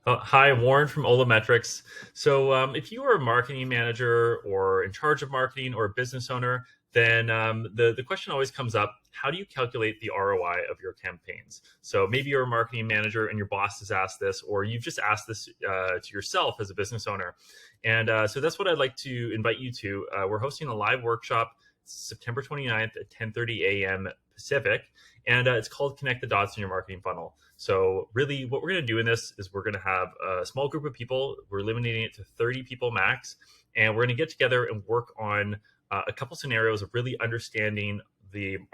Hi, Warren from Metrics. So, if you are a marketing manager or in charge of marketing or a business owner, then the question always comes up: how do you calculate the ROI of your campaigns? So maybe you're a marketing manager and your boss has asked this, or you've just asked this to yourself as a business owner. And so that's what I'd like to invite you to. We're hosting a live workshop September 29th at 10:30 a.m. Pacific, and it's called Connect the Dots in Your Marketing Funnel. So really what we're going to do in this is we're going to have a small group of people. We're limiting it to 30 people max, and we're going to get together and work on a couple scenarios of really understanding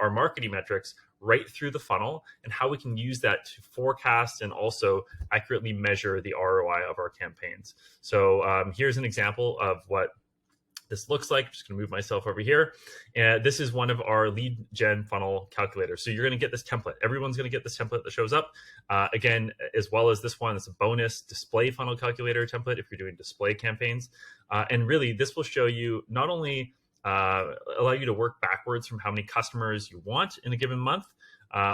our marketing metrics right through the funnel and how we can use that to forecast and also accurately measure the ROI of our campaigns. So here's an example of what this looks like. I'm just going to move myself over here. And this is one of our lead gen funnel calculators. So you're going to get this template. Everyone's going to get this template that shows up. Again, as well as this one, it's a bonus display funnel calculator template if you're doing display campaigns. And really, this will show you not only allow you to work backwards from how many customers you want in a given month,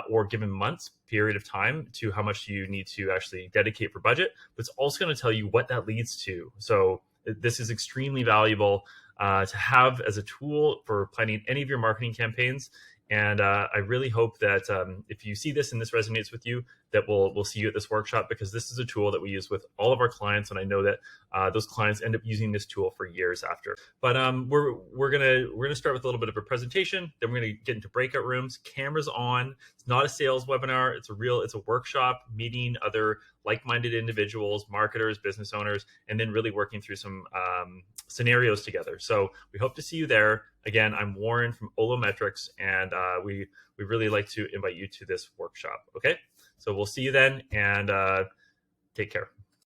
or given months period of time to how much you need to actually dedicate for budget, but it's also going to tell you what that leads to. So this is extremely valuable to have as a tool for planning any of your marketing campaigns. And I really hope that if you see this and this resonates with you, that we'll see you at this workshop, because this is a tool that we use with all of our clients, and I know that those clients end up using this tool for years after. But we're gonna start with a little bit of a presentation. Then we're gonna get into breakout rooms, cameras on. It's not a sales webinar. It's a workshop meeting other like-minded individuals, marketers, business owners, and then really working through some scenarios together. So we hope to see you there. Again, I'm Warren from Metrics, and we really like to invite you to this workshop. Okay, so we'll see you then, and take care.